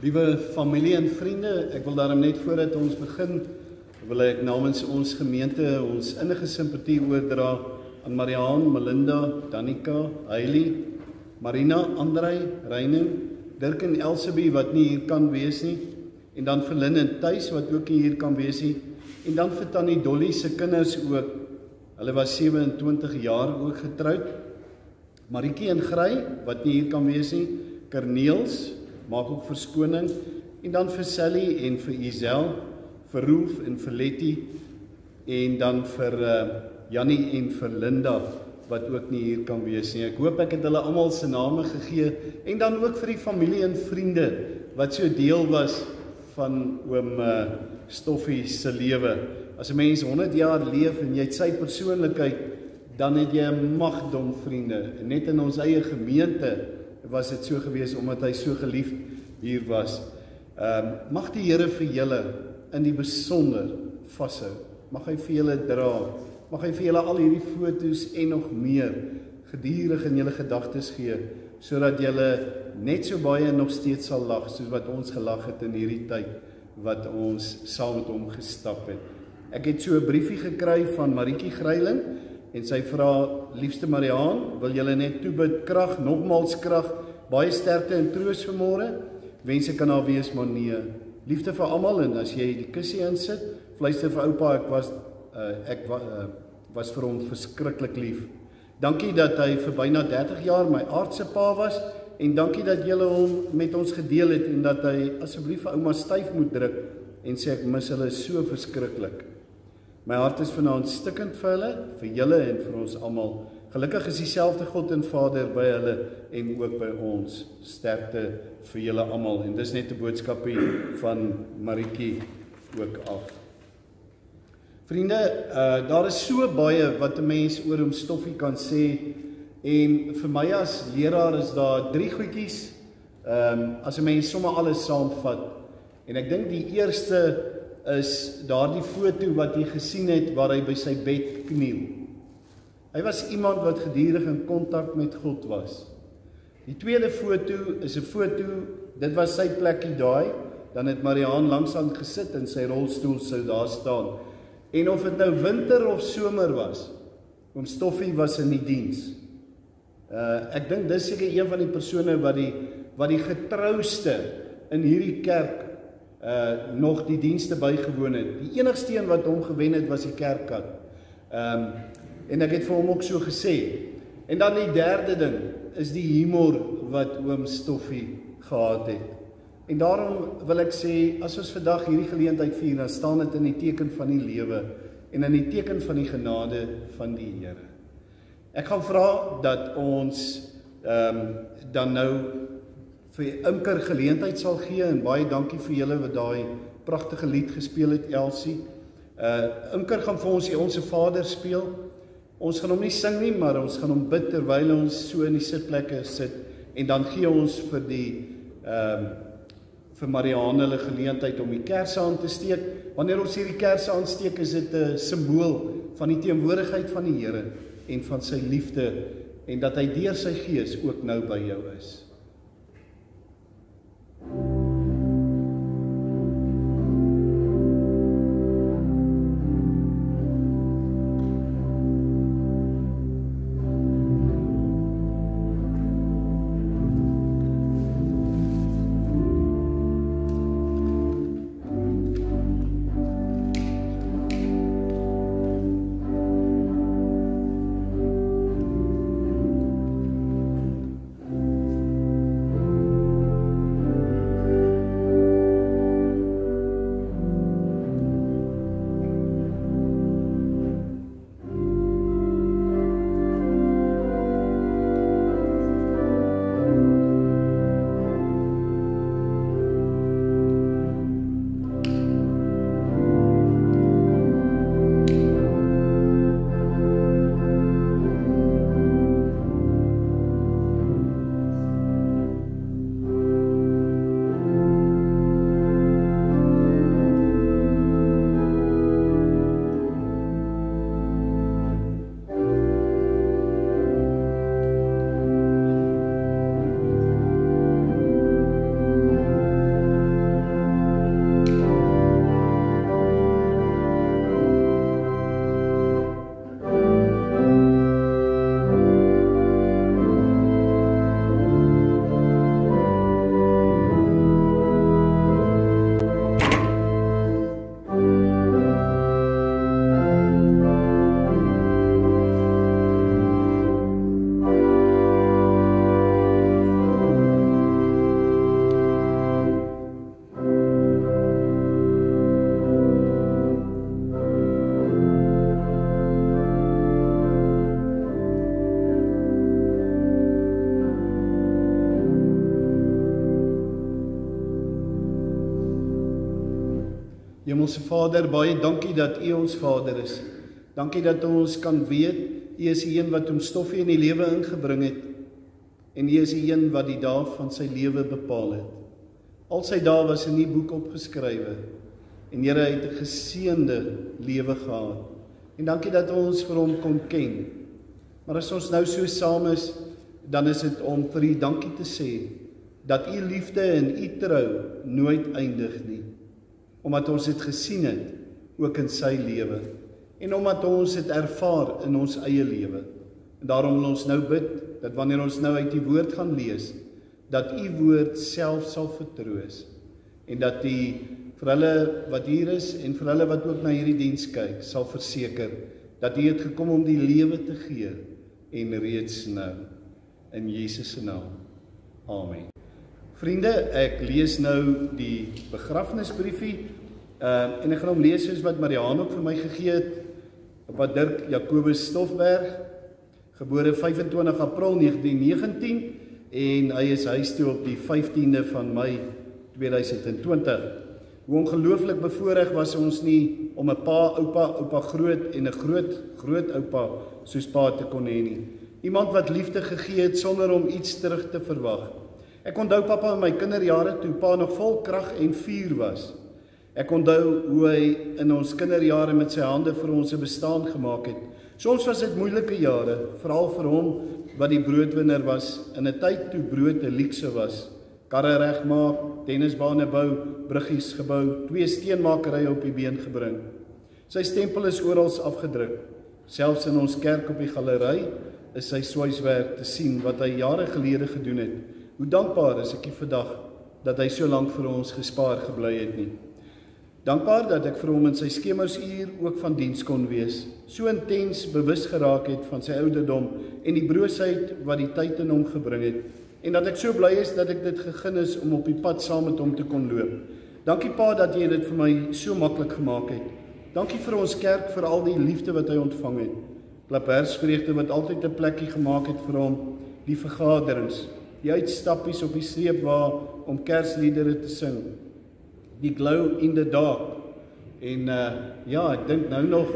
Liewe familie en vriende, ek wil daarom net voordat ons begin, wil ek namens ons gemeente ons innige simpatie oordra aan Mariaan, Melinda, Danica, Hailey, Marina, Andrei, Reining, Dirk en Elsabie wat nie hier kan wees nie, en dan vir Lynn en Thys wat ook nie hier kan wees nie, en dan vir Tannie Dolly se kinders ook. Hulle was 27 jaar ook getroud. Marietjie en Grey wat nie hier kan wees nie, Kerneels, maak ook verskoning, en dan vir Sally en vir Isel, vir Rolf en vir Letty, en dan vir Jannie en vir Linda, wat ook nie hier kan wees nie. Ek hoop ek het hulle almal se name gegee, en dan ook vir die familie en vriende, wat so deel was van oom Stoffie se lewe. As 'n mens 100 jaar leef en jy het sy persoonlikheid, dan het jy 'n magdom vriende. En net in ons eie gemeente was dit so gewees, omdat hy so geliefd hier was. Mag die Here vir julle in die besonder vashou. Mag hy vir julle dra. Mag hy vir julle al hierdie foto's en nog meer gedurig in julle gedagtes gee, sodat julle net so baie nog steeds sal lag, soos wat ons gelag het in hierdie tyd, wat ons saam met hom gestap het. Ek het so 'n briefie gekry van Marietjie Greiling, en sy vra, liefste Mariaan, wil julle net toebid, krag, nogmals krag, baie sterkte en troos vanmôre, wens ek kan daar wees, maar nee. Liefde vir almal, en as jy die kussie insit, fluister vir oupa, ek was vir hom verskriklik lief. Dankie dat hy vir byna 30 jaar my aardse pa was, en dankie dat julle hom met ons gedeel het, en dat hy asseblief vir ouma styf moet druk, en sê ek mis hulle so verskriklik. My hart is vanaand stikkend vir hulle, vir julle en vir ons almal. Gelukkig is dieselfde God en Vader by hulle en ook by ons. Sterkte vir julle almal. En dis net 'n boodskapie van Marietjie ook af. Vriende, daar is so baie wat 'n mens oor hom Stoffie kan sê, en vir my as leraar is daar 3 goedjies, as 'n mens sommer alles saamvat. En ek dink die eerste is daardie foto wat jy gesien het waar hy by sy bed kniel. Hy was iemand wat gedurig in kontak met God was. Die tweede foto is 'n foto, dit was sy plekkie daai, dan het Mariaan langs aan gesit in sy rolstoel sou daar staan. En of dit nou winter of somer was, oom Stoffie was in die diens. Ek dink dis seker een van die persone wat die getrouste in hierdie kerk nog die dienste bygewoon het. Die enigste een wat hom gewen het was die kerkkat. En ek het vir hom ook so gesê. En dan die derde ding is die humor wat oom Stoffie gehad het. En daarom wil ek sê, as ons vandag hierdie geleentheid vier, dan staan dit in die teken van die lewe en in die teken van die genade van die Here. Ek gaan vra dat ons dan nou vir Imker geleentheid sal gee, en baie dankie vir julle wat daai pragtige lied gespeel het, Elsie. Imker gaan vir ons die Onse Vader speel. Ons gaan hom nie sing nie, maar ons gaan hom bid terwyl ons so in die sitplekke sit, en dan gee ons vir Mariaan hulle geleentheid om die kersse aan te steek. Wanneer ons hierdie kersse aansteek, is dit 'n simbool van die teenwoordigheid van die Here en van sy liefde, en dat hy deur sy gees ook nou by jou is. Hemelse Vader, baie dankie dat U ons Vader is. Dankie dat ons kan weet, U is die een wat hom stoffie in die lewe ingebring het, en U is die een wat die dae van sy lewe bepaal het. Al sy dae was in die boek opgeskrywe, en Here het 'n geseënde lewe gehad. En dankie dat ons vir hom kon ken. Maar as ons nou so saam is, dan is dit om vir U dankie te sê, dat U liefde en U trou nooit eindig nie. Omdat ons dit gesien het, ook in sy lewe. En omdat ons dit ervaar in ons eie lewe. En daarom wil ons nou bid, dat wanneer ons nou uit die woord gaan lees, dat U woord self sal vertroos. En dat U vir hulle wat hier is, en vir hulle wat ook na hierdie diens kyk, sal verseker, dat U het gekom om die lewe te gee, en reeds nou. In Jesus se naam. Amen. Vriende, ek lees nou die begrafnisbriefie, en ek gaan hom lees soos wat Mariaan ook vir my gegee het, Papa Dirk Jacobus Stoffberg, gebore 25 April 1919, en hy is huis toe op die 15de van Mei 2020. Hoe ongelooflik bevoorreg was ons nie om 'n pa, oupa groot en 'n groot oupa soos pa te kon hê nie. Iemand wat liefde gegee het sonder om iets terug te verwag. Ek onthou papa in my kinderjare toe pa nog vol krag en vuur was. Ek onthou hoe hy in ons kinderjare met sy hande vir ons 'n bestaan gemaak het. Soms was dit moeilike jare, veral vir hom wat die broodwinner was in 'n tyd toe brood 'n luukse was. Karre regmaak, tennisbane bou, bruggies gebou, 2 steenmakerye op die been gebring. Sy stempel is oral afgedruk. Selfs in ons kerk op die galery is sy swaiswerk te sien wat hy jare gelede gedoen het. Hoe dankbaar is ek vandag dat hy so lank vir ons gespaar gebly het nie. Dankbaar dat ek vir hom in sy skemersuur ook van diens kon wees. So intens bewus geraak het van sy ouderdom en die broosheid wat die tyd in hom gebring het. En dat ek so bly is dat ek dit gegeen is om op die pad saam met hom te kon loop. Dankie pa dat jy dit vir my so maklik gemaak het. Dankie vir ons kerk vir al die liefde wat hy ontvang het. Klaphersvreugde wat altyd 'n plekkie gemaak het vir hom, die vergaderings, die uitstappies op die streepwa om Kersliedere te sing. Die glow in the dark. En ja, ek dink nou nog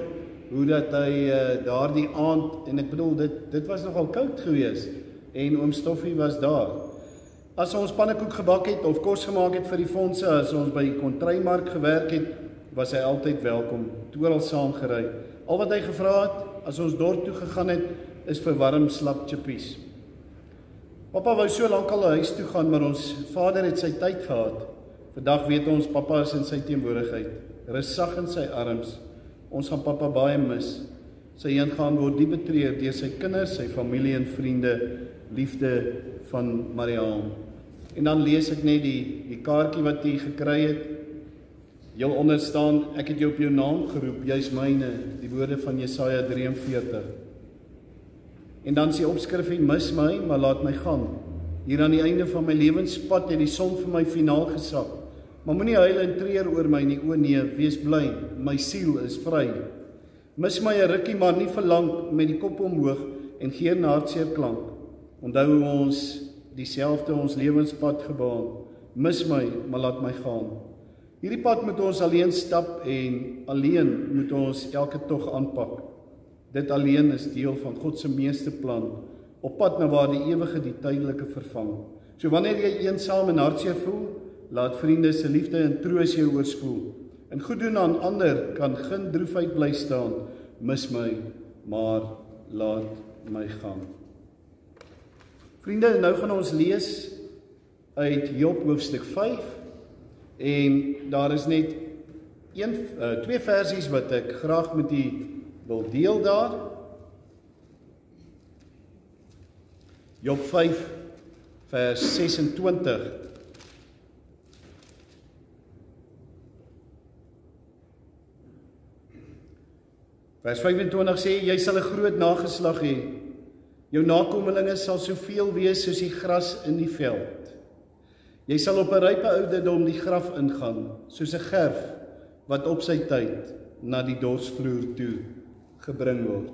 hoe dat hy daardie aand, en ek bedoel dit was nogal koud geweest. En oom Stoffie was daar. As ons pannekoek gebak het of kos gemaak het vir die fondse, as ons by die kontrymark gewerk het, was hy altyd welkom, oral saamgery. Al wat hy gevra het, as ons dorp toe gegaan het, is vir warm slap chippies. Papa wou so lank al huis toe gaan, maar ons vader het sy tyd gehad. Vandag weet ons papa is in sy teenwoordigheid. Rus sag in sy arms. Ons gaan papa baie mis. Sy heengaan word diep betreur deur sy kinders, sy familie en vriende, liefde van Mariaan. En dan lees ek net die kaartjie wat hy gekry het. Heel onder staan, ek het jou op jou naam geroep, jy's myne, die woorde van Jesaja 43. En dan sê opskrif, mis my, maar laat my gaan. Hier aan die einde van my lewenspad het die son vir my finaal gesak. Maar moenie huil en treur oor my nie, o nee, wees bly, my siel is vry. Mis my 'n rukkie, maar nie verlang, met die kop omhoog en geen hartseer klank. Onthou ons dieselfde ons lewenspad gebaan. Mis my, maar laat my gaan. Hierdie pad moet ons alleen stap en alleen moet ons elke tog aanpak. Dit alleen is deel van God se meeste plan, op pad na waar die ewige die tydelike vervang. So wanneer jy eensaam en hartseer voel, laat vriende se liefde en troos jou oorspoel. En goed doen aan ander kan geen droefheid bly staan. Mis my, maar laat my gaan. Vriende, nou gaan ons lees uit Job hoofstuk 5 en daar is net 2 versies wat ek graag met u wil deel daar. Job 5 vers 26. Vers 25 sê, jy sal 'n groot nageslag hê. Jou nakommelinge sal soveel wees soos die gras in die veld. Jy sal op 'n rype ouderdom die graf ingaan, soos 'n gerf wat op sy tyd na die dorsvloer toe gebring word.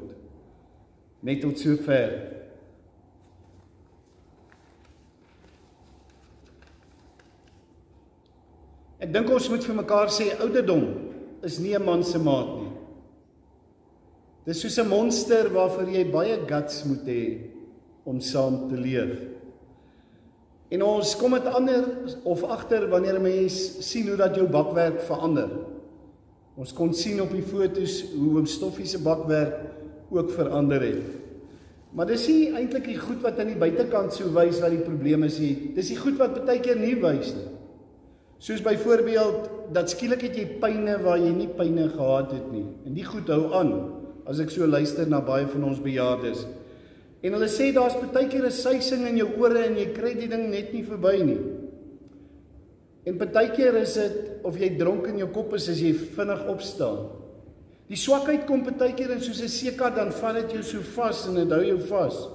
Net tot sover. Ek dink ons moet vir mekaar sê ouderdom is nie 'n man se maat nie. Dis soos 'n monster waarvoor jy baie guts moet hê om saam te leef. En ons kom dit agter wanneer 'n mens sien hoe dat jou bakwerk verander. Ons kon sien op die foto's hoe oom Stoffie se bakwerk ook verander het. Maar dis nie eintlik die goed wat aan die buitekant so wys wat die probleem is nie. Dis die goed wat baie keer nie wys nie. Soos byvoorbeeld dat skielik het jy pyne waar jy nie pyne gehad het nie. En die goed hou aan as ek so luister na baie van ons bejaardes. En hulle sê daar's baie keer 'n suising in jou ore en jy kry die ding net nie verby nie. En baie keer is dit of jy dronk in jou kop is as jy vinnig opstaan. Die swakheid kom baie keer in soos 'n seekar, dan vat dit jou so vas en dit hou jou vas.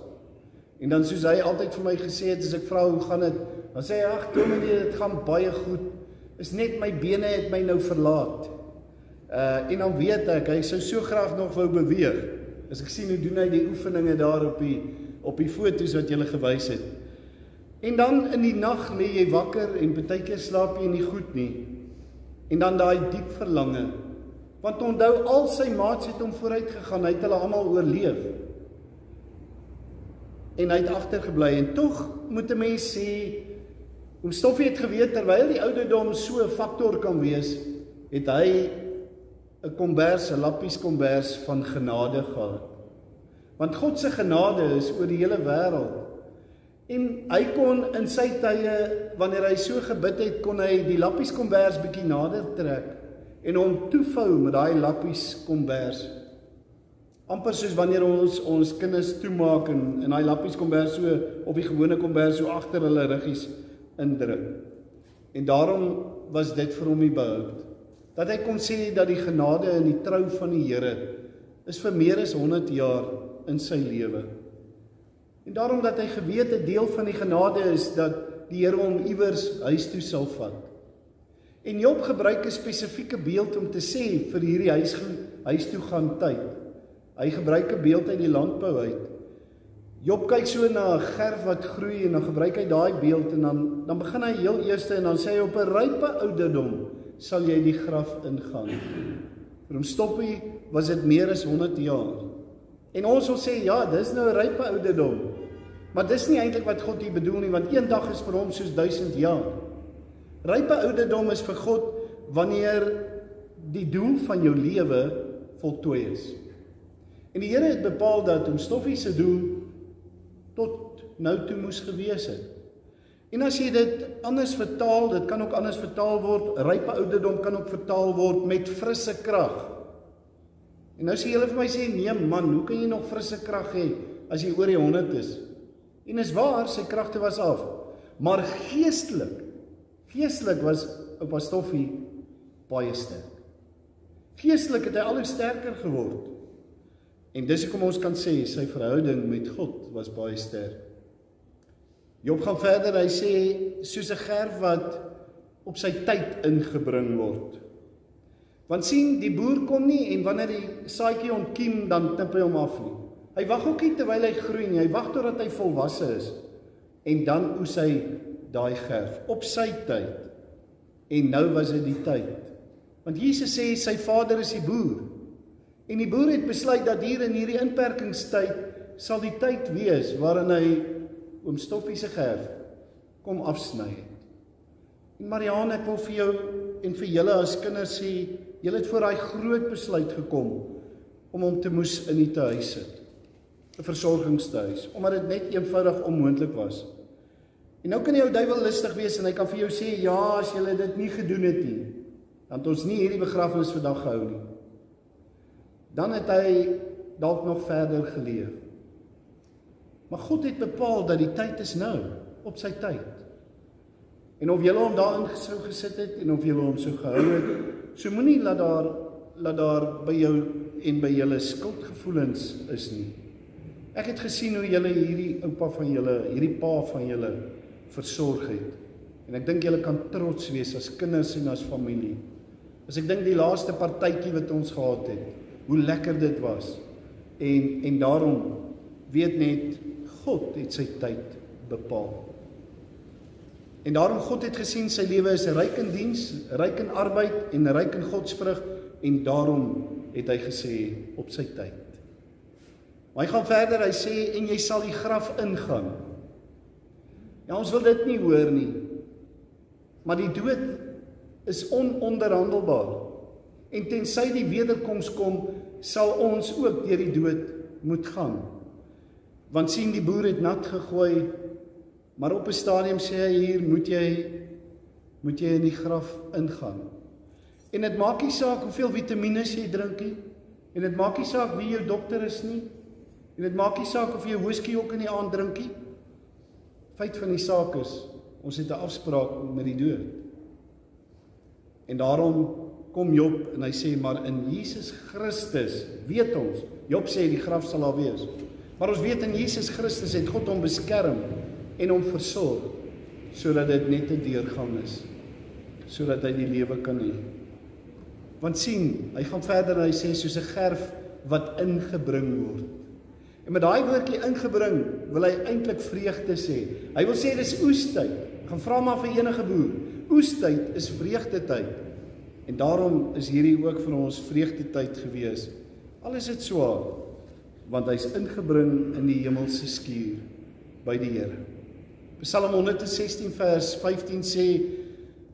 En dan soos hy altyd vir my gesê het as ek vra hoe gaan dit, dan sê hy ag dominee, dit gaan baie goed. Is net my bene het my nou verlaat. En dan weet ek, hy sou so graag nog wou beweeg. As ek sien hoe doen hy die oefeninge daar op die foto's wat julle gewys het. En dan in die nag lê jy wakker en baie keer slaap jy nie goed nie. En dan daai diep verlange. Want onthou, al sy maats het hom vooruit gegaan, hy het hulle almal oorleef. En hy het agtergebly en tog moet 'n mens sê, oom Stoffie het geweet terwyl die ouderdom so 'n faktor kan wees, het hy 'n kombers, 'n lappies kombers van genade gehad. Want God se genade is oor die hele wêreld. En hy kon in sy tye, wanneer hy so gebid het, kon hy die lappies kombers bietjie nader trek en hom toevou met daai lappies kombers. Amper soos wanneer ons kinders toemaak en daai lappies kombers so op die gewone kombers so agter hulle ruggies indruk. En daarom was dit vir hom die behoud. Dat hy kon sê dat die genade en die trou van die Here is vir meer as 100 jaar in sy lewe. En daarom dat hy geweet 'n deel van die genade is dat die Here hom iewers huis toe sal vat. En Job gebruik 'n spesifieke beeld om te sê vir hierdie huis toe gaan tyd. Hy gebruik 'n beeld uit die landbou uit. Job kyk so na 'n gerf wat groei en dan gebruik hy daai beeld en dan begin hy heel eerste en dan sê hy op 'n rype ouderdom sal jy die graf ingaan. Vir hom Stoffie was dit meer as 100 jaar. En ons wil sê, ja, dis nou 'n rype ouderdom. Maar dis nie eintlik wat God hier bedoel nie, want een dag is vir hom soos 1000 jaar. Rype ouderdom is vir God wanneer die doel van jou lewe voltooi is. En die Here het bepaal dat oom Stoffie se doel tot nou toe moes gewees het. En as jy dit anders vertaal, dit kan ook anders vertaal word, rype ouderdom kan ook vertaal word met frisse krag. En nou sê julle vir my sê, nee man, hoe kan jy nog frisse krag hê as jy oor die 100 is? En is waar, sy kragte was af. Maar geestelik was oupa Stoffie baie sterk. Geestelik het hy al hoe sterker geword. En dis hoekom ons kan sê, sy verhouding met God was baie sterk. Job gaan verder, hy sê, soos 'n gerf wat op sy tyd ingebring word. Want sien, die boer kom nie, en wanneer die saadjie ontkiem, dan knip hy hom af nie. Hy wag ook nie terwyl hy groei nie, hy wag totdat hy volwasse is. En dan oes hy daai gerf, op sy tyd. En nou was dit die tyd. Want Jesus sê, sy vader is die boer. En die boer het besluit dat hier in hierdie inperkingstyd sal die tyd wees waarin hy oom Stoffie se gerf kom afsny het. En Marianne, ek wil vir jou en vir julle as kinders sê, julle het voor daai groot besluit gekom om hom te moes in die huis sit. 'n Versorgingstehuis, omdat dit net eenvoudig onmoontlik was. En nou kan jou duiwel listig wees en hy kan vir jou sê, ja, as julle dit nie gedoen het nie, dan het ons nie hierdie begrafnis vandag gehou nie. Dan het hy dalk nog verder geleef. Maar God het bepaal dat die tyd is nou, op sy tyd. En of julle hom daarin sou gesit het, en of julle hom sou gehou het, so moenie laat daar by jou en by julle skuldgevoelens is nie. Ek het gesien hoe julle hierdie oupa van julle, hierdie pa van julle versorg het. En ek dink julle kan trots wees as kinders en as familie. As ek dink die laaste partytjie wat ons gehad het, hoe lekker dit was. En daarom weet net, God het sy tyd bepaal. En daarom God het gesien sy lewe is ryk in diens, ryk in arbeid en ryk in godsvrug, en daarom het hy gesê op sy tyd. Maar hy gaan verder, hy sê, en jy sal die graf ingaan. Ja, ons wil dit nie hoor nie, maar die dood is ononderhandelbaar, en tensy die wederkoms kom, sal ons ook deur die dood moet gaan. Want sien, die boer het nat gegooi, maar op 'n stadium sê hy hier, moet jy in die graf ingaan. En dit maak nie saak hoeveel vitamiene jy drink nie, en dit maak nie saak wie jou dokter is nie, en dit maak nie saak of jy whisky ook in die aand drink nie. Feit van die saak is, ons het 'n afspraak met die dood. En daarom kom Job en hy sê, maar in Jesus Christus, weet ons, Job sê die graf sal daar wees, maar ons weet in Jesus Christus het God hom beskerm en hom versorg, sodat dit net 'n deurgang is, sodat hy die lewe kan hê. Want sien, hy gaan verder en hy sê, soos 'n gerf wat ingebring word. En met daai woordjie ingebring, wil hy eintlik vreugde sê. Hy wil sê, dis oestyd. Gaan vra maar vir enige boer. Oestyd is vreugdetyd. En daarom is hierdie ook vir ons vreugdetyd gewees. Al is dit swaar, want hy's ingebring in die hemelse skuur by die Here. Psalm 116 vers 15 sê,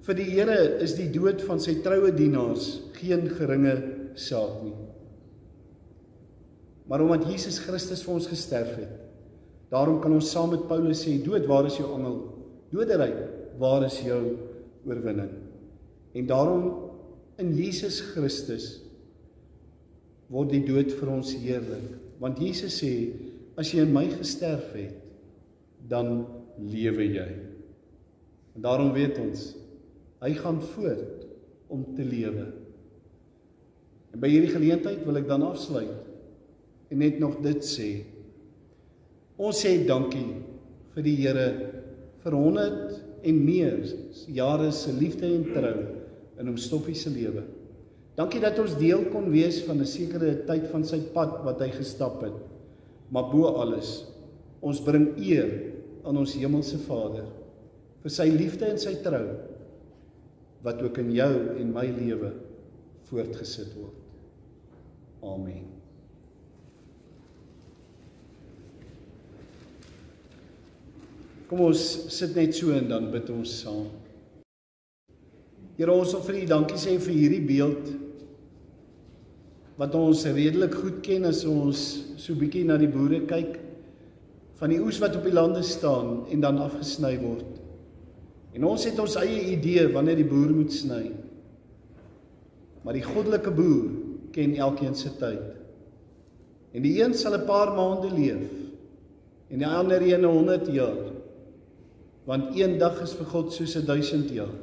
vir die Here is die dood van sy troue dienaars geen geringe saak nie. Maar omdat Jesus Christus vir ons gesterf het, daarom kan ons saam met Paulus sê, dood, waar is jou angel? Doderyk, waar is jou oorwinning? En daarom in Jesus Christus word die dood vir ons heerlik. Want Jesus sê, as jy in my gesterf het, dan lewe jy. En daarom weet ons, hy gaan voort om te lewe. En by hierdie geleentheid wil ek dan afsluit en net nog dit sê. Ons sê dankie vir die Here vir 100 en meer jare se liefde en trou in hom Stoffie se lewe. Dankie dat ons deel kon wees van 'n sekere tyd van sy pad wat hy gestap het. Maar bo alles, ons bring eer aan ons hemelse Vader vir sy liefde en sy trou wat ook in jou en my lewe voortgesit word. Amen. Kom ons sit net so en dan bid ons saam. Here, ons wil vir U dankie sê vir hierdie beeld wat ons redelik goed ken as ons so bietjie na die boere kyk, van die oes wat op die lande staan en dan afgesny word. En ons het ons eie idee wanneer die boer moet sny. Maar die goddelike boer ken elkeen se tyd. En die een sal 'n paar maande leef en die ander 100 jaar. Want een dag is vir God soos 1000 jaar.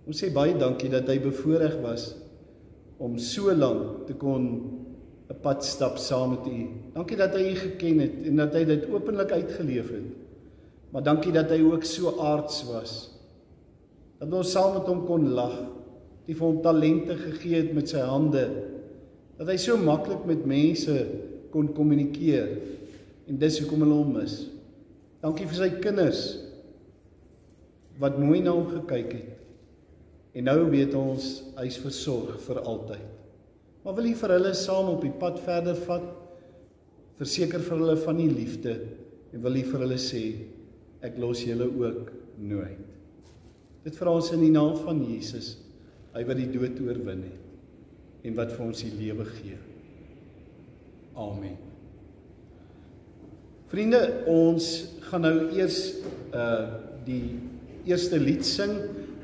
Ons sê baie dankie dat hy bevoorreg was om so lank te kon 'n pad stap saam met U. Dankie dat hy U geken het en dat hy dit openlik uitgeleef het. Maar dankie dat hy ook so aards was. Dat ons saam met hom kon lag, die vir hom talente gegee het met sy hande. Dat hy so maklik met mense kon kommunikeer en dis hoekom hulle hom mis. Dankie vir sy kinders wat mooi na hom gekyk het. En nou weet ons, hy is versorg vir altyd. Maar wil U vir hulle saam op die pad verder vat? Verseker vir hulle van die liefde en wil U vir hulle sê, ek los julle ook nooit. Dit vra ons in die naam van Jesus, hy wat die dood oorwin het en wat vir ons die lewe gee. Amen. Vriende, ons gaan nou eers die eerste lied sing,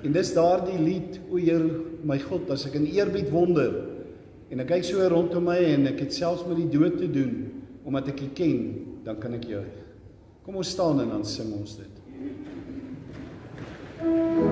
en dis daardie lied, o Heer, my God, as ek in eerbied wonder, en ek kyk so rondom my, en ek het selfs met die dood te doen, omdat ek U ken, dan kan ek juig. Kom ons staan en dan sing ons dit. Is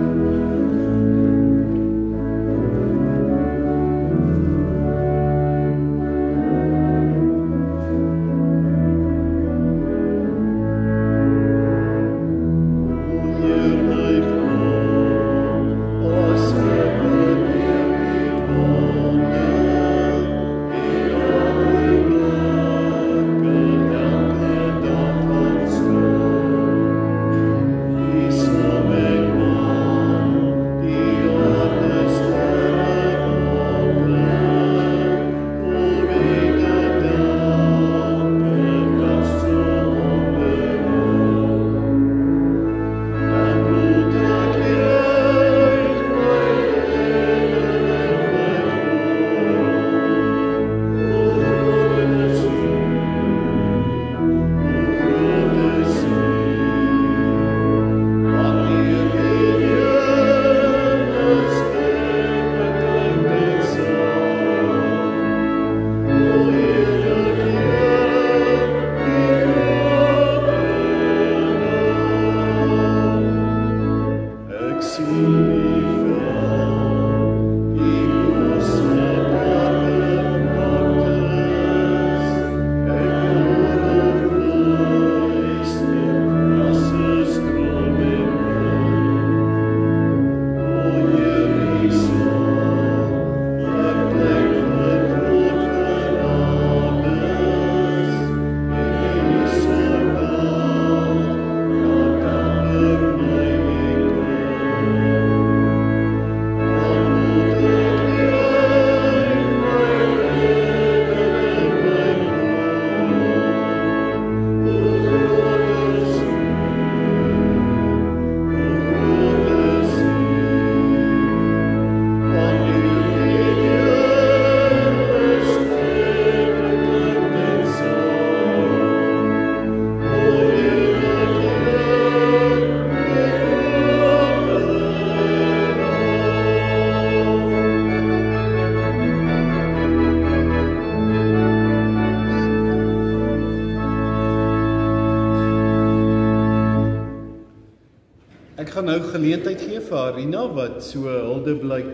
gaan nou geleentheid gee vir Arina wat so huldeblyk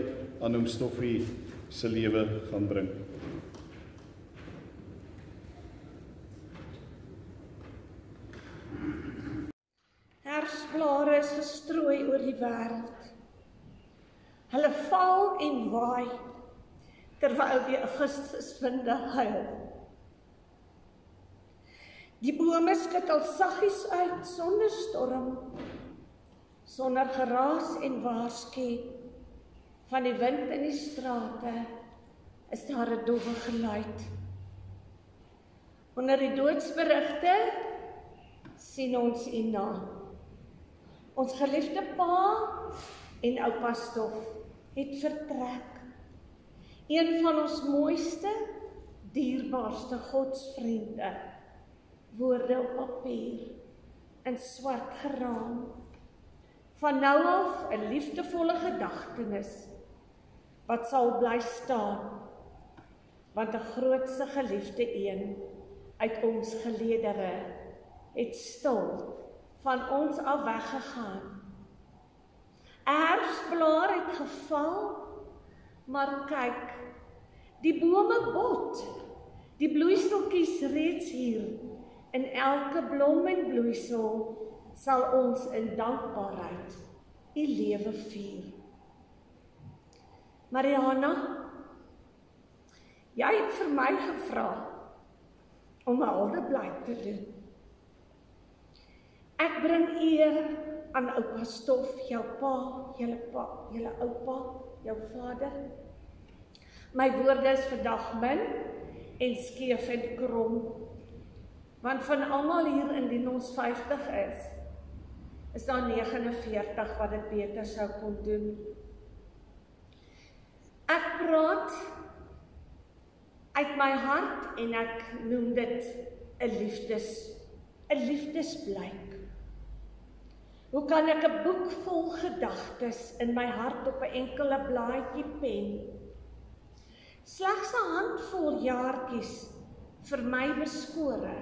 aan hom Stoffie se lewe gaan bring. Herfsblare is gestrooi oor die wêreld. Hulle val en waai terwyl die Augustuswinde huil. Die bome skud al saggies uit sonder storm, sonder geraas en waarsku. Van die wind in die strate is daar 'n dowwe geluid. Onder die doodsberigte sien ons U na. Ons geliefde pa en oupa Stoff het vertrek. Een van ons mooiste, dierbaarste godsvriende. Woorde op papier, in swart geraam. Van nou af 'n liefdevolle gedagtenis, wat sal bly staan, want 'n grootste geliefde een uit ons geleedere het stil van ons af weggegaan. 'n Herfsblaar het geval, maar kyk, die bome bot, die bloeiseltjies reeds hier, in elke blom en bloeisel sal ons in dankbaarheid U lewe vier. Mariana, jy het vir my gevra om 'n huldeblyk te doen. Ek bring eer aan oupa Stoff, jou pa, julle oupa, jou vader. My woorde is vandag min en skeef en krom, want van almal hier indien ons 50 is daar 49 wat dit beter sou kon doen. Ek praat uit my hart en ek noem dit 'n liefdesblyk. Hoe kan ek 'n boek vol gedagtes in my hart op 'n enkele blaadjie pen? Slegs 'n handvol jaartjies vir my beskore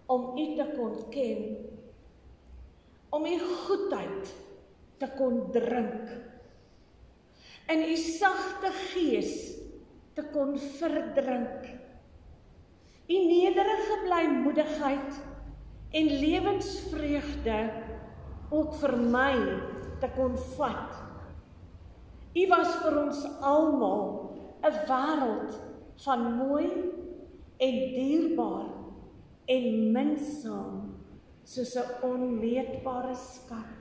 om U te kon ken, om U goedheid te kon drink, in U sagte gees te kon verdrink, U nederige blymoedigheid en lewensvreugde ook vir my te kon vat. U was vir ons almal 'n wêreld van mooi en dierbaar en minsaam, soos 'n onmeetbare skat.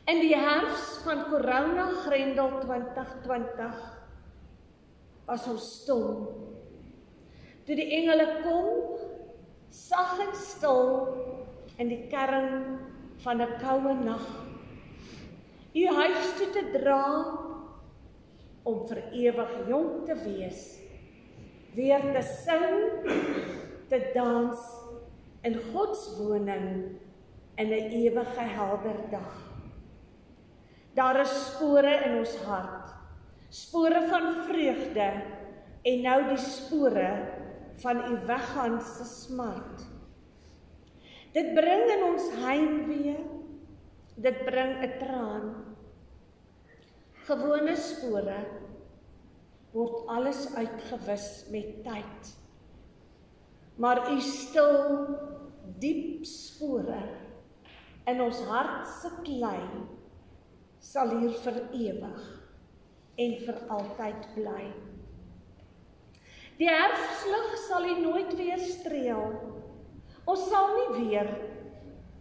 In die herfs van Corona Grendel 2020 was ons stom. Toe die engele kom, sag en stil in die kern van 'n koue nag, U huis toe te dra om vir ewig jong te wees, weer te sing, te dans in Gods woning in 'n ewige helder dag. Daar is spore in ons hart, spore van vreugde en nou die spore van U weggaanse smart. Dit bring in ons heimwee, dit bring 'n traan. Gewone spore word alles uitgewis met tyd. Maar U stil, diep spore in ons hart se klei sal hier vir ewig en vir altyd bly. Die herfslug sal U nooit weer streel. Ons sal nie weer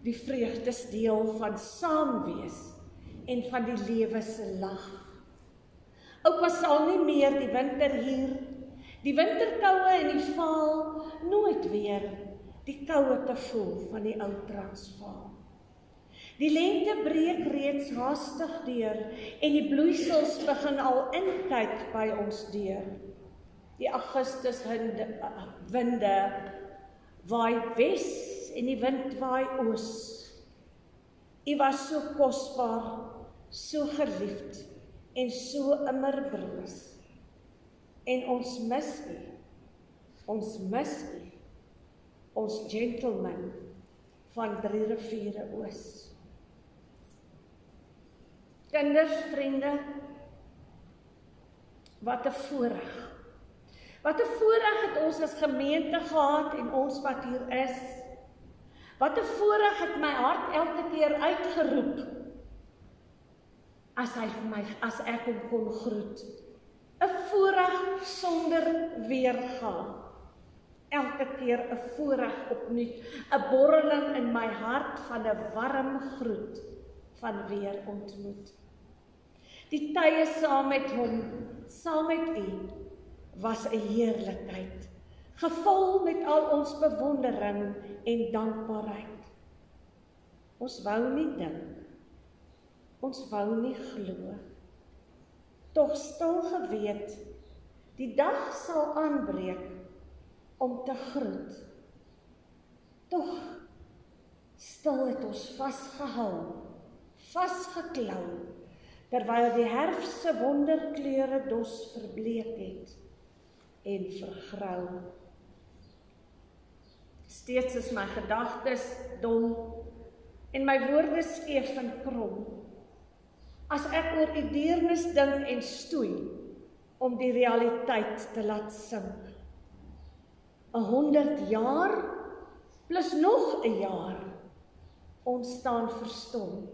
die vreugdes deel van saam wees en van die lewe se lag. Oupa sal nie meer die winter hier, die winterkoue en die vaal, nooit weer die koue te voel van die ou Transvaal. Die lente breek reeds haastig deur en die bloeisels begin al inkyk by ons deur. Die Augustuswinde waai wes en die wind waai oos. U was so kosbaar, so geliefd en so immer broos. En ons mis U, ons gentleman van 3 riviere oos. Kinders, vriende, wat 'n voorreg. Wat 'n voorreg het ons as gemeente gehad en ons wat hier is. Wat 'n voorreg het my hart elke keer uitgeroep as ek hom kon groet. 'n Voorreg sonder weerga. Elke keer 'n voorreg opnuut, 'n borreling in my hart van 'n warm groet van weer ontmoet. Die tye saam met hom, saam met u, was 'n heerlikheid, gevul met al ons bewondering en dankbaarheid. Ons wou nie dink, ons wou nie glo, tog stil geweet, die dag sal aanbreek om te groet. Tog stil het ons vasgehou, vasgeklou, terwyl die herfs se wonderkleure dos verbleek het en vergrou. Steeds is my gedagtes dom en my woorde skeef en krom, as ek oor die deernis dink en stoei om die realiteit te laat sink. 100 jaar plus nog 'n jaar, ons staan verstom.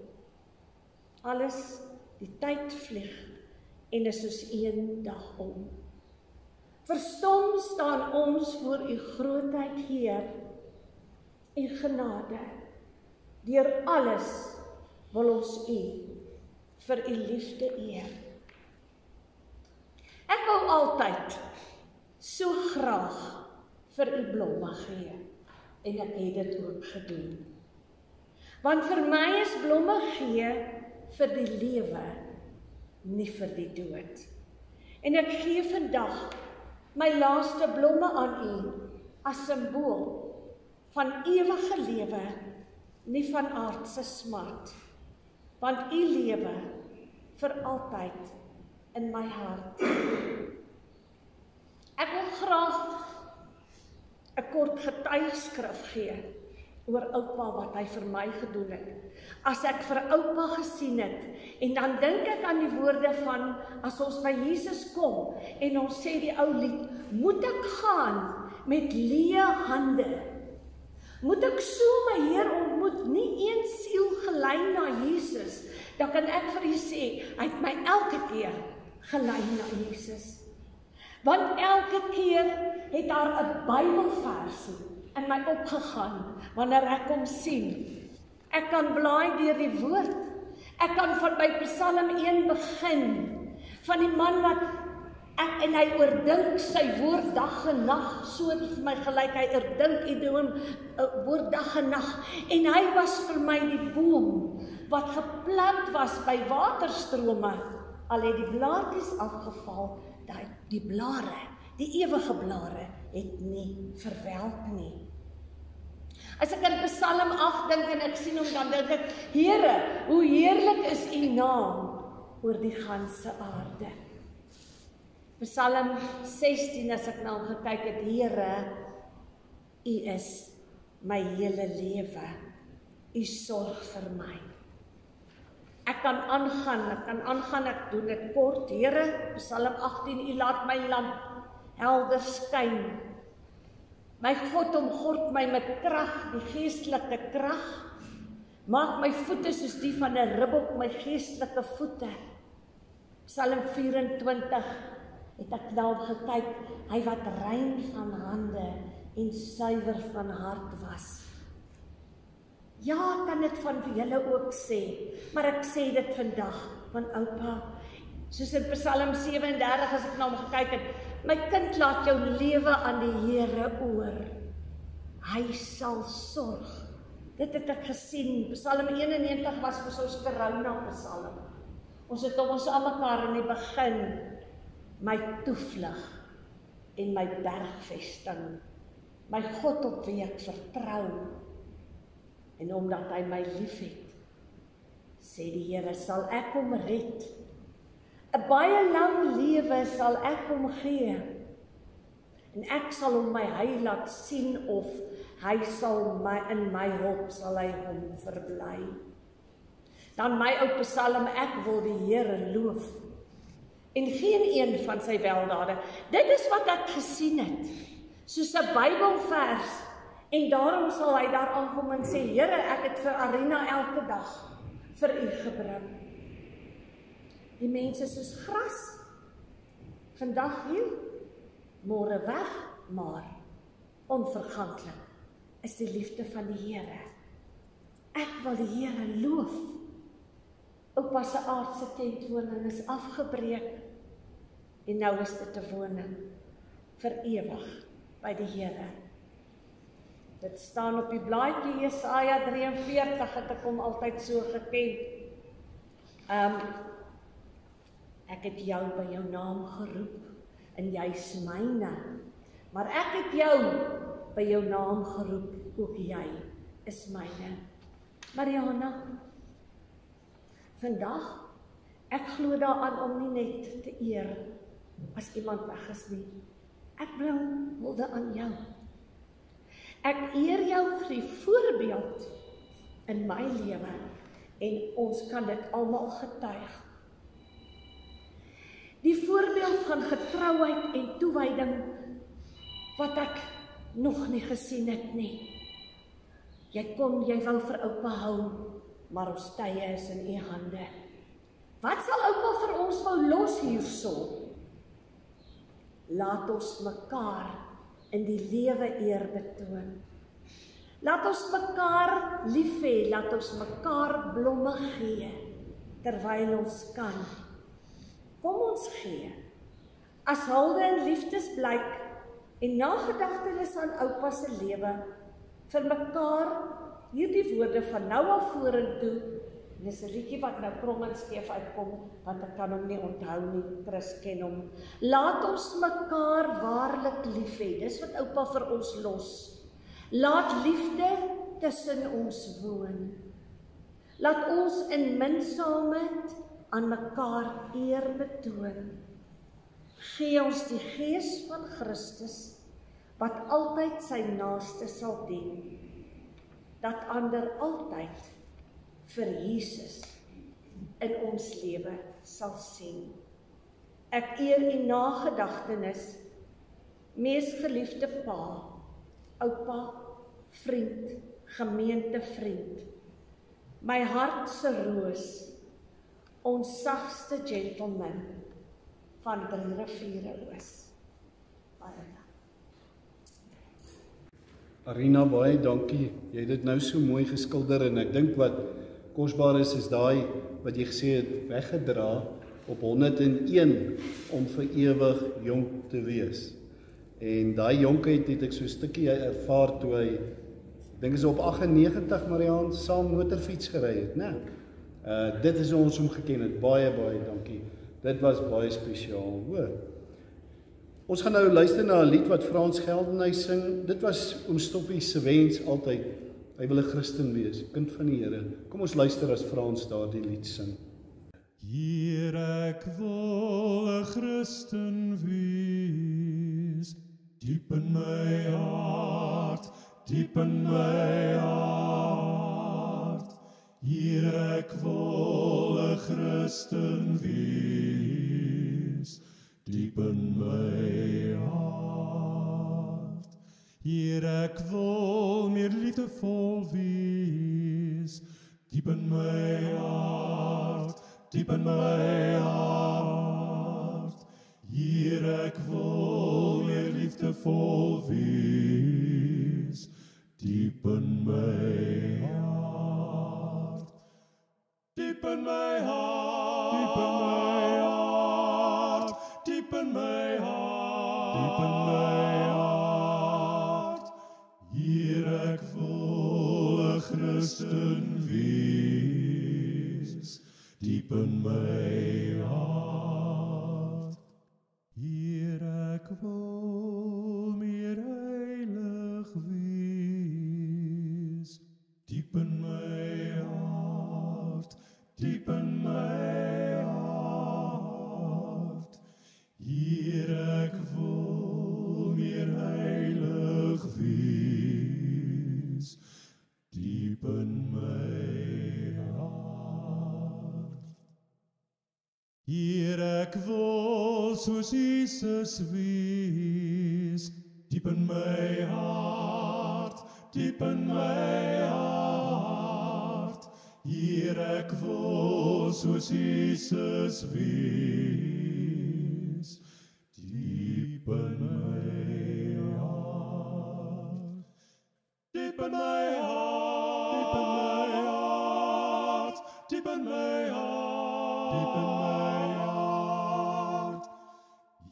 Alles, die tyd vlieg en is soos een dag om. Verstom staan ons voor u grootheid, Heer, u genade. Deur alles wil ons u vir u liefde eer. Ek wou altyd so graag vir u blomme gee, en ek het dit ook gedoen. Want vir my is blomme gee vir die lewe, nie vir die dood. En ek gee vandag my laaste blomme aan u, as simbool van ewige lewe, nie van aardse smart, want u lewe vir altyd in my hart. Ek wil graag 'n kort getuigskrif gee oor oupa wat hy vir my gedoen het. As ek vir oupa gesien het, en dan dink ek aan die woorde van, as ons by Jesus kom, en ons sê die ou lied, moet ek gaan met leë hande, moet ek so my Heer ontmoet, nie een siel gelei na Jesus, dan kan ek vir u sê, hy het my elke keer gelei na Jesus. Want elke keer het daar 'n Bybelversie in my opgegaan, wanneer ek hom sien. Ek kan blaai deur die woord, ek kan van by Psalm 1 begin, van die man wat, en hy oordink sy woord dag en nag, so het vir my gelyk, hy oordink Idoom woord dag en nag, en hy was vir my die boom, wat geplant was by waterstrome, al het die blaartjies afgeval, die blare, die ewige blare, het nie verwelk nie. As ek aan Psalm 8 dink en ek sien hom, dan dink ek, Here, hoe heerlik is u naam oor die ganse aarde. Psalm 16, as ek nou gekyk het, Here, u is my hele lewe, u sorg vir my. Ek kan aangaan, ek doen dit kort. Here, Psalm 18, u laat my lamp helder skyn. My God omgord my met krag, die geestelike krag. Maak my voete soos die van 'n ribbok, my geestelike voete. Psalm 24, het ek nou gekyk, hy wat rein van hande en suiwer van hart was. Ja, kan dit van julle ook sê, maar ek sê dit vandag van oupa. Soos in Psalm 37, as ek nou gekyk het, my kind, laat jou lewe aan die Here oor. Hy sal sorg. Dit het ek gesien. Psalm 91 was vir ons corona psalm. Ons het ons aan mekaar in die begin, my toevlug en my bergvesting, my God op wie ek vertrou. En omdat hy my liefhet, sê die Here, sal ek hom red. 'n baie lang lewe sal ek hom gee. En ek sal hom my hy laat sien, of hy sal in my hulp sal hy hom verbly. Dan my ou Psalm, ek wil die Here loof. En geen een van sy weldade. Dit is wat ek gesien het. Soos 'n Bybelvers. En daarom sal hy daar aankom en sê, Here, ek het vir Arina elke dag vir u gebring. Die mense soos gras, vandag hier, môre weg, maar onverganklik is die liefde van die Here. Ek wil die Here loof. Oupa se aardse tentwoning is afgebreek en nou is dit 'n woning vir ewig by die Here. Dit staan op die blaadjie Jesaja 43, het ek hom altyd so geken. Ek het jou by jou naam geroep en jy is myne. Maar ek het jou by jou naam geroep, ook jy is myne. Mariana, vandag, ek glo daaraan om nie net te eer as iemand weg is nie. Ek bring hulde aan jou. Ek eer jou vir die voorbeeld in my lewe en ons kan dit almal getuig. Die voorbeeld van getrouheid en toewyding wat ek nog nie gesien het nie. Jy wou vir oupa hou, maar ons tye is in u hande. Wat sal oupa vir ons wou los hierso? Laat ons mekaar in die lewe eer betoon. Laat ons mekaar lief hê, laat ons mekaar blomme gee, terwyl ons kan. Kom ons gee, as hulde en liefdesblyk en nagedagtenis aan oupa se lewe, vir mekaar hierdie woorde van nou af vorentoe, en dis 'n liedjie wat nou krom en skeef uitkom, want ek kan hom nie onthou nie, Chris ken hom. Laat ons mekaar waarlik lief hê, dis wat oupa vir ons los. Laat liefde tussen ons woon. Laat ons in minsaamheid aan mekaar eer betoon. Gee ons die gees van Christus, wat altyd sy naaste sal dien, dat ander altyd vir Jesus in ons lewe sal sien. Ek eer u nagedagtenis, mees geliefde pa, oupa, vriend, gemeentevriend, my hart se roos, ons sagste gentleman van 3 Riviere Oos. Arina, baie dankie. Jy het dit nou so mooi geskilder en ek dink wat kosbaar is daai wat jy gesê het weggedra op 101 om vir ewig jonk te wees. En daai jonkheid het ek so 'n stukkie ervaar toe hy, dink is op 98 Mariaan saam motorfiets gery het, né? Dit is ons hom geken het. Baie dankie. Dit was baie spesiaal, hoor. Ons gaan nou luister na 'n lied wat Frans Geldenhuys sing. Dit was oom Stoffie se wens altyd. Hy wil 'n Christen wees, kind van die Here. Kom ons luister as Frans daardie lied sing. Hier ek wil 'n Christen wees, diep in my hart, diep in my hart. Hier ek wil 'n Christen wees, diep in my hart. Hier ek wil meer liefdevol wees, diep in my hart, diep in my hart. Hier ek wil meer liefdevol wees, diep in my hart. Diep in my hart, diep in my hart, diep in my hart, diep in my hart. Hier ek wil 'n Christen wees, diep in my hart. Hier ek wil meer heilig wees, diep in my hart, diep in my hart. Hier ek wil meer heilig wees, diep in my hart. ek wil soos Jesus wees, diep in my hart, diep in my hart. Hier ek wil soos Jesus wees, diep in my hart, diep in my hart, diep in my hart, diep in my hart.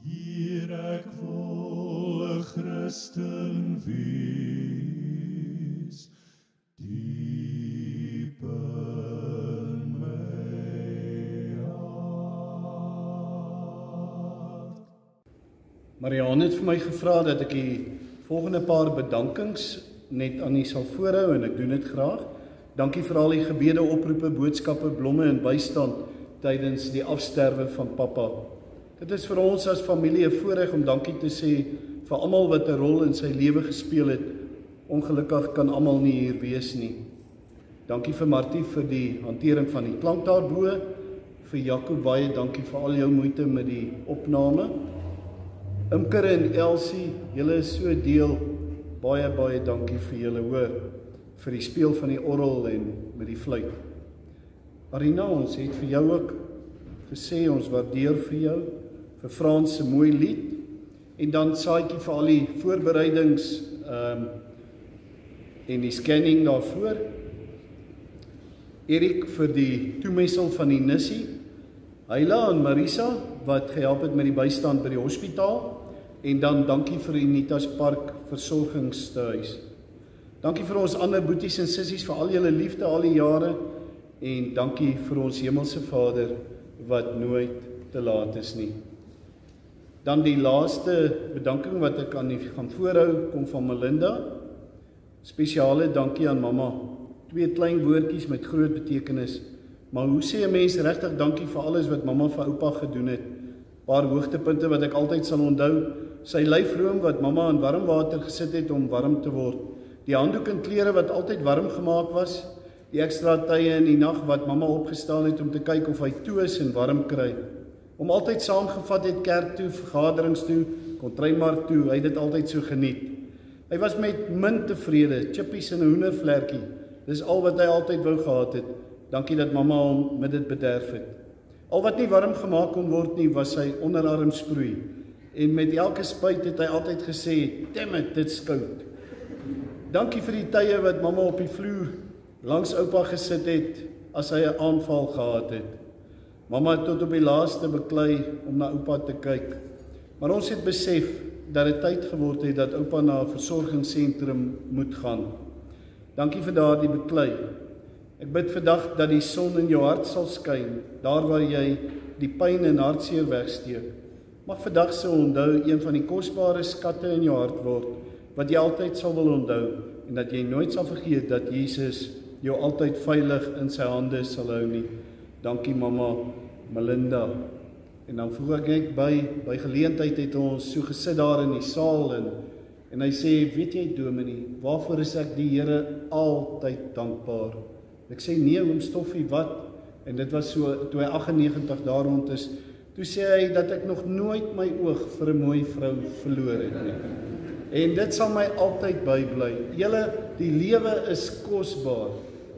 Hier ek wil 'n Christen wees, diep in my hart. Marianne het vir my gevra dat ek die volgende paar bedankings net aan u sal voorhou en ek doen dit graag. Dankie vir al die gebede, oproepe, boodskappe, blomme en bystand tydens die afsterwe van pappa. Dit is vir ons as familie 'n voorreg om dankie te sê vir almal wat 'n rol in sy lewe gespeel het. Ongelukkig kan almal nie hier wees nie. Dankie vir Martie vir die hantering van die klank daarbo. Vir Jaco baie dankie vir al jou moeite met die opname. Imker en Elsie, julle is so deel. Baie dankie vir julle hoor. Vir die speel van die orgel en met die fluit. Arina, ons het vir jou ook gesê ons waardeer vir jou, vir Frans se mooi lied, en dan Saatjie vir al die voorbereidings en die scanning daarvoor. Erik vir die toemessel van die nissie, Heila en Marisa wat gehelp het met die bystand by die hospitaal, en dan dankie vir Unitas Park Versorgingstehuis. Dankie vir ons ander boeties en sissies vir al julle liefde al die jare, en dankie vir ons Hemelse Vader wat nooit te laat is nie. Dan die laaste bedanking wat ek aan u gaan voorhou, kom van Melinda. Spesiale dankie aan mamma. 2 klein woordjies met groot betekenis. Maar hoe sê 'n mens regtig dankie vir alles wat mamma vir oupa gedoen het? Paar hoogtepunte wat ek altyd sal onthou. Sy lyfroom wat mamma in warm water gesit het om warm te word. Die handdoek en klere wat altyd warm gemaak was. Die ekstra tye in die nag wat mamma opgestaan het om te kyk of hy toe is en warm kry. Om altyd saamgevat het kerk toe, vergaderings toe, kontreinmark toe, hy het dit altyd so geniet. Hy was met min tevrede, chippies en 'n hoendervlerkie. Dis al wat hy altyd wou gehad het. Dankie dat mamma hom met dit bederf het. Al wat nie warm gemaak kon word nie, was sy onderarmsproei. En met elke spuit het hy altyd gesê, "Damn it, dit's koud." Dankie vir die tye wat mamma op die vloer langs oupa gesit het as hy 'n aanval gehad het. Mamma het tot op die laaste beklei om na oupa te kyk. Maar ons het besef dat dit tyd geword het dat oupa na 'n versorgingssentrum moet gaan. Dankie vir daardie beklei. Ek bid vandag dat die son in jou hart sal skyn, daar waar jy die pyn en hartseer wegsteek. Mag vandag se onthou een van die kosbare skatte in jou hart word, wat jy altyd sal wil onthou, en dat jy nooit sal vergeet dat Jesus jou altyd veilig in sy hande sal hou nie. Dankie mamma, Melinda. En dan voeg ek by geleentheid het ons so gesit daar in die saal en hy sê, weet jy Dominee, waarvoor is ek die Here altyd dankbaar? Ek sê nee oom Stoffie, wat? En dit was so, toe hy 98 daar rond is, toe sê hy dat ek nog nooit my oog vir 'n mooi vrou verloor het nie. En dit sal my altyd bybly. Julle, die lewe is kosbaar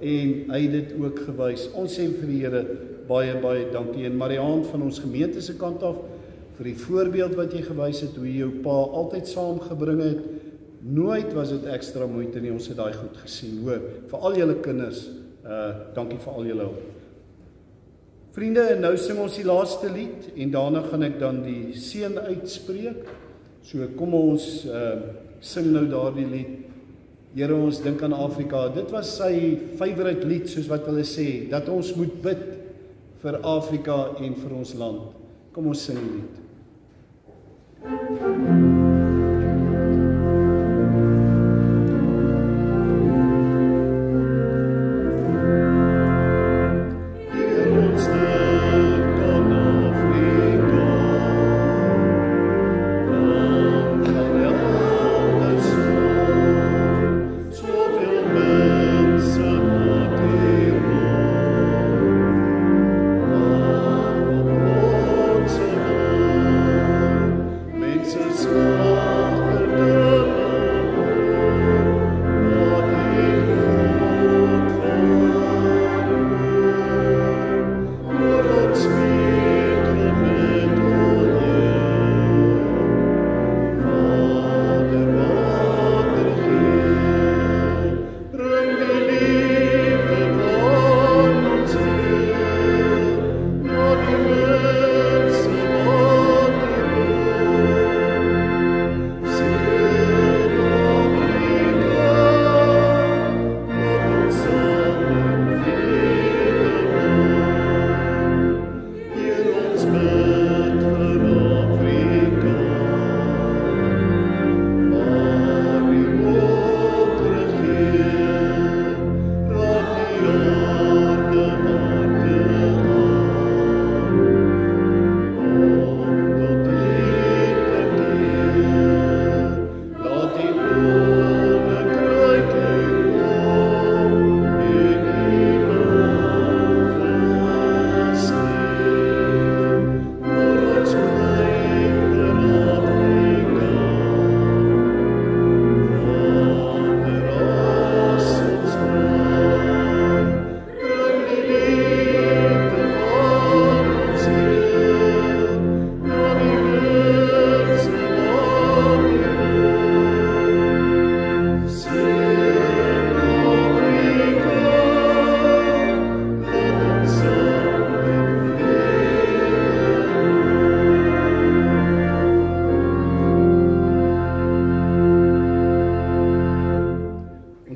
en hy het dit ook gewys. Ons sê vir die Here baie dankie. En Mariaan van ons gemeente se kant af vir die voorbeeld wat jy gewys het, hoe jy jou pa altyd saamgebring het. Nooit was dit ekstra moeite nie, ons het daai goed gesien, hoor. Vir al julle kinders, dankie vir al julle hulp. Vriende, en nou sing ons die laaste lied en daarna gaan ek dan die seën uitspreek. So kom ons sing nou daardie lied. Here, ons dink aan Afrika. Dit was sy favourite lied, soos wat hulle sê, dat ons moet bid vir Afrika en vir ons land. Kom ons sing die lied. So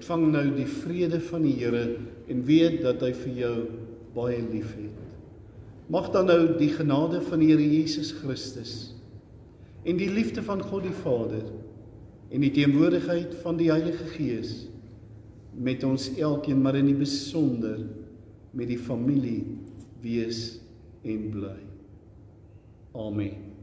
ontvang nou die vrede van die Here en weet dat hy vir jou baie lief het. Mag dan nou die genade van die Here Jesus Christus en die liefde van God die Vader en die teenwoordigheid van die Heilige Gees met ons elkeen, maar in die besonder met die familie wees en bly. Amen.